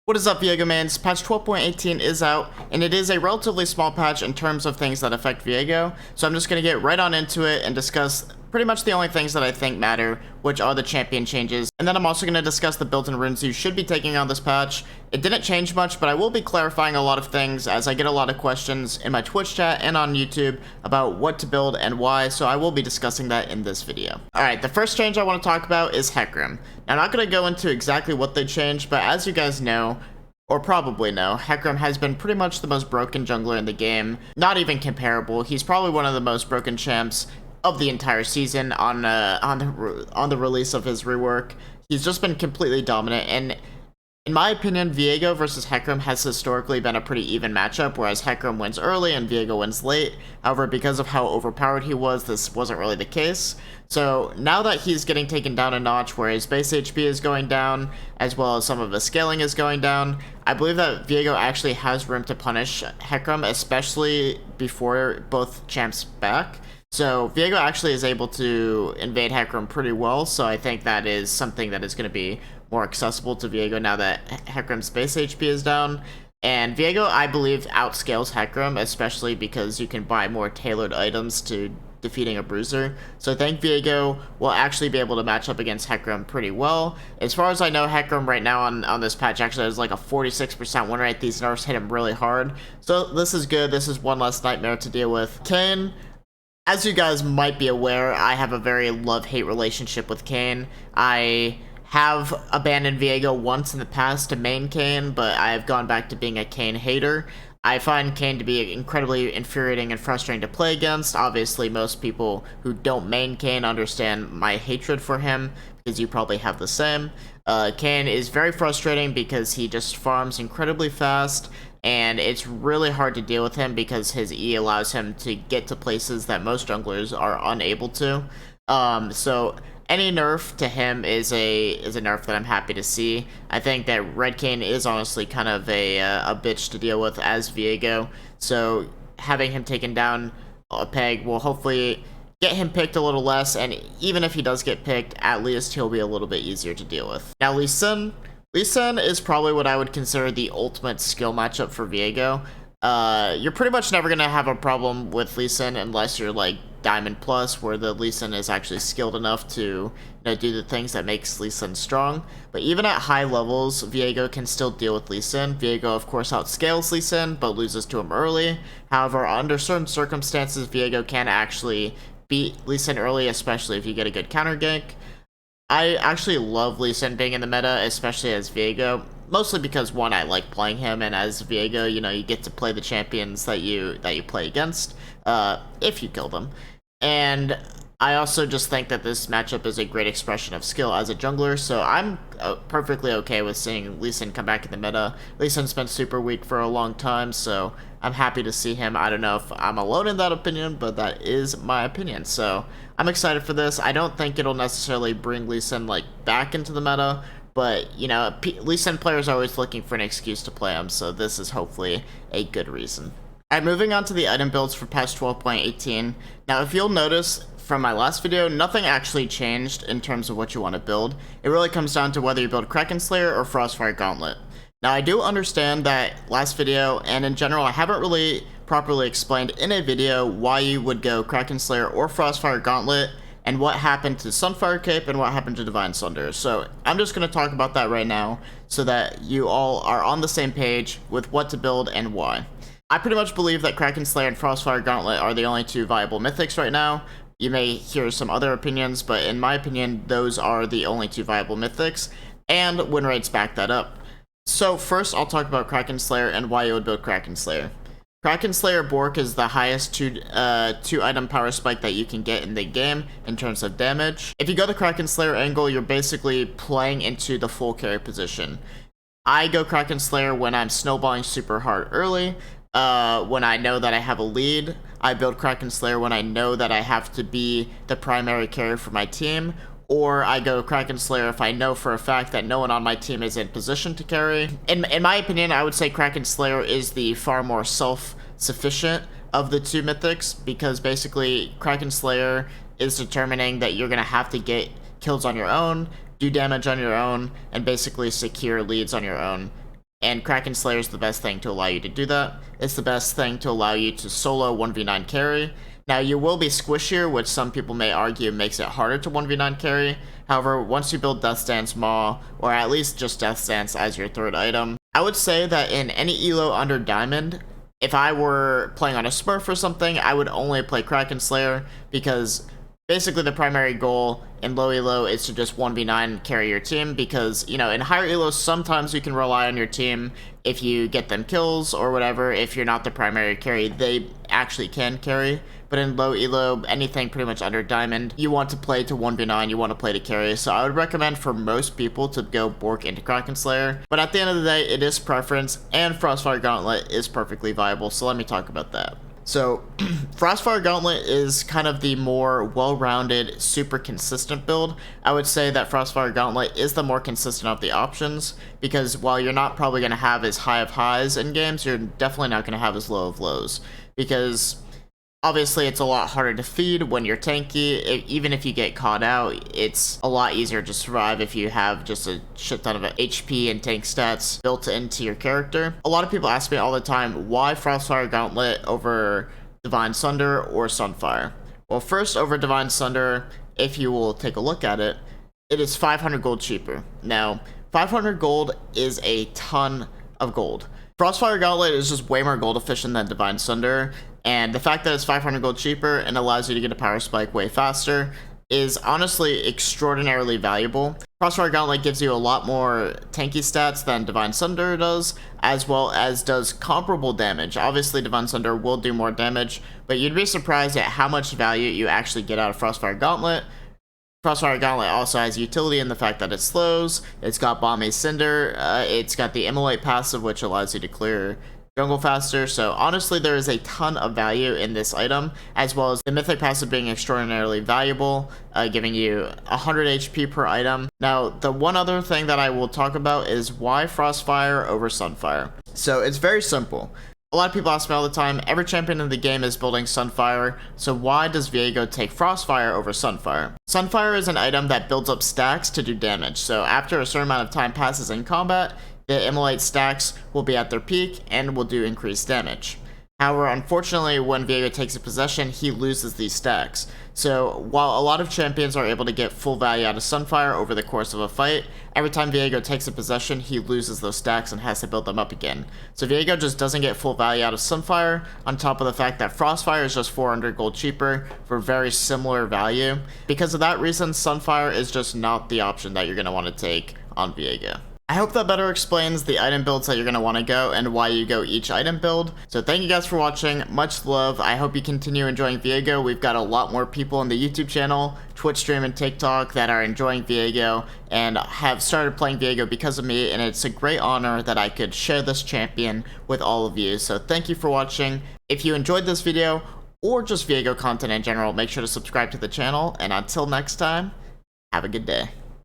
What is up, Viego mans? Patch 12.18 is out, and it is a relatively small patch in terms of things that affect Viego, so I'm just going to get right on into it and discuss pretty much the only things that I think matter, which are the champion changes, and then I'm also going to discuss the built-in runes you should be taking on this patch. It didn't change much, but I will be clarifying a lot of things as I get a lot of questions in my Twitch chat and on YouTube about what to build and why, so I will be discussing that in this video. Alright, the first change I want to talk about is Hecarim. Now, I'm not going to go into exactly what they changed, but as you guys know, or probably know, Hecarim has been pretty much the most broken jungler in the game. Not even comparable. He's probably one of the most broken champs of the entire season on the release of his rework. He's just been completely dominant, and in my opinion, Viego versus Hecarim has historically been a pretty even matchup, whereas Hecarim wins early and Viego wins late. However, because of how overpowered he was, this wasn't really the case. So now that he's getting taken down a notch, where his base HP is going down, as well as some of his scaling is going down, I believe that Viego actually has room to punish Hecarim, especially before both champs back. So Viego actually is able to invade Hecarim pretty well, so I think that is something that is going to be more accessible to Viego now that Hecarim's base HP is down. And Viego, I believe, outscales Hecarim, especially because you can buy more tailored items to defeating a bruiser. So I think Viego will actually be able to match up against Hecarim pretty well. As far as I know, Hecarim right now on this patch actually has like a 46% win rate. These nerfs hit him really hard. So this is good. This is one less nightmare to deal with. Kayn, as you guys might be aware, I have a very love-hate relationship with Kayn. I have abandoned Viego once in the past to main Kayn, but I have gone back to being a Kayn hater. I find Kayn to be incredibly infuriating and frustrating to play against. Obviously, most people who don't main Kayn understand my hatred for him, because you probably have the same. Kayn is very frustrating because he just farms incredibly fast, and it's really hard to deal with him because his E allows him to get to places that most junglers are unable to. So any nerf to him is a nerf that I'm happy to see. I think that Red Kayn is honestly kind of a bitch to deal with as Viego, so having him taken down a peg will hopefully get him picked a little less, and even if he does get picked, at least he'll be a little bit easier to deal with. Now, Lee Sin is probably what I would consider the ultimate skill matchup for Viego. You're pretty much never going to have a problem with Lee Sin unless you're like Diamond Plus, where the Lee Sin is actually skilled enough to do the things that makes Lee Sin strong. But even at high levels, Viego can still deal with Lee Sin. Viego, of course, outscales Lee Sin, but loses to him early. However, under certain circumstances, Viego can actually beat Lee Sin early, especially if you get a good counter gank. I actually love Lee Sin being in the meta, especially as Viego, mostly because, one, I like playing him, and as Viego, you get to play the champions that you play against, if you kill them. And I also just think that this matchup is a great expression of skill as a jungler, so I'm perfectly okay with seeing Lee Sin come back in the meta. Lee Sin's been super weak for a long time, so I'm happy to see him. I don't know if I'm alone in that opinion, but that is my opinion, so I'm excited for this. I don't think it'll necessarily bring Lee Sin back into the meta, but Lee Sin players are always looking for an excuse to play him, so this is hopefully a good reason. Alright, moving on to the item builds for patch 12.18. Now, if you'll notice from my last video, nothing actually changed in terms of what you want to build. It really comes down to whether you build Kraken Slayer or Frostfire Gauntlet. Now, I do understand that last video, and in general, I haven't really properly explained in a video why you would go Kraken Slayer or Frostfire Gauntlet, and what happened to Sunfire Cape and what happened to Divine Sunder. So I'm just going to talk about that right now so that you all are on the same page with what to build and why. I pretty much believe that Kraken Slayer and Frostfire Gauntlet are the only two viable mythics right now. You may hear some other opinions, but in my opinion, those are the only two viable mythics, and win rates back that up. So first, I'll talk about Kraken Slayer and why you would build Kraken Slayer. Kraken Slayer Bork is the highest two item power spike that you can get in the game in terms of damage. If you go the Kraken Slayer angle, you're basically playing into the full carry position. I go Kraken Slayer when I'm snowballing super hard early. When I know that I have a lead. I build Kraken Slayer when I know that I have to be the primary carry for my team, or I go Kraken Slayer if I know for a fact that no one on my team is in position to carry. In my opinion, I would say Kraken Slayer is the far more self-sufficient of the two mythics, because basically Kraken Slayer is determining that you're going to have to get kills on your own, do damage on your own, and basically secure leads on your own. and Kraken Slayer is the best thing to allow you to do that. It's the best thing to allow you to solo 1v9 carry. Now, you will be squishier, which some people may argue makes it harder to 1v9 carry. However, once you build Death Stance Maw, or at least just Death Stance as your third item, I would say that in any elo under Diamond, if I were playing on a Smurf or something, I would only play Kraken Slayer, because basically the primary goal in low elo is to just 1v9 carry your team, because, you know, in higher elos, sometimes you can rely on your team if you get them kills or whatever. If you're not the primary carry, they actually can carry. But in low elo, anything pretty much under Diamond, you want to play to 1v9, you want to play to carry. So I would recommend for most people to go Bork into Kraken Slayer. But at the end of the day, it is preference, and Frostfire Gauntlet is perfectly viable, so let me talk about that. So, Frostfire Gauntlet is kind of the more well-rounded, super consistent build. I would say that Frostfire Gauntlet is the more consistent of the options, because while you're not probably going to have as high of highs in games, you're definitely not going to have as low of lows. Because obviously, it's a lot harder to feed when you're tanky. Even if you get caught out, it's a lot easier to survive if you have just a shit ton of HP and tank stats built into your character. A lot of people ask me all the time, why Frostfire Gauntlet over Divine Sunder or Sunfire? Well, first, over Divine Sunder, if you will take a look at it, it is 500 gold cheaper. Now, 500 gold is a ton of gold. Frostfire Gauntlet is just way more gold efficient than Divine Sunder, and the fact that it's 500 gold cheaper and allows you to get a power spike way faster is honestly extraordinarily valuable. Frostfire Gauntlet gives you a lot more tanky stats than Divine Sunder does, as well as does comparable damage. Obviously, Divine Sunder will do more damage, but you'd be surprised at how much value you actually get out of Frostfire Gauntlet. Frostfire Gauntlet also has utility in the fact that it slows, it's got Bomb Cinder, it's got the Immolate passive, which allows you to clear jungle faster. So honestly, there is a ton of value in this item, as well as the Mythic passive being extraordinarily valuable, giving you 100 HP per item. Now, the one other thing that I will talk about is why Frostfire over Sunfire. So it's very simple. A lot of people ask me all the time, every champion in the game is building Sunfire, so why does Viego take Frostfire over Sunfire? Sunfire is an item that builds up stacks to do damage, so after a certain amount of time passes in combat, the Immolate stacks will be at their peak and will do increased damage. However, unfortunately, when Viego takes a possession, he loses these stacks. So, while a lot of champions are able to get full value out of Sunfire over the course of a fight, every time Viego takes a possession, he loses those stacks and has to build them up again. So Viego just doesn't get full value out of Sunfire, on top of the fact that Frostfire is just 400 gold cheaper for very similar value. Because of that reason, Sunfire is just not the option that you're going to want to take on Viego. I hope that better explains the item builds that you're going to want to go and why you go each item build. So thank you guys for watching. Much love. I hope you continue enjoying Viego. We've got a lot more people on the YouTube channel, Twitch stream, and TikTok that are enjoying Viego and have started playing Viego because of me, and it's a great honor that I could share this champion with all of you. So thank you for watching. If you enjoyed this video or just Viego content in general, make sure to subscribe to the channel, and until next time, have a good day.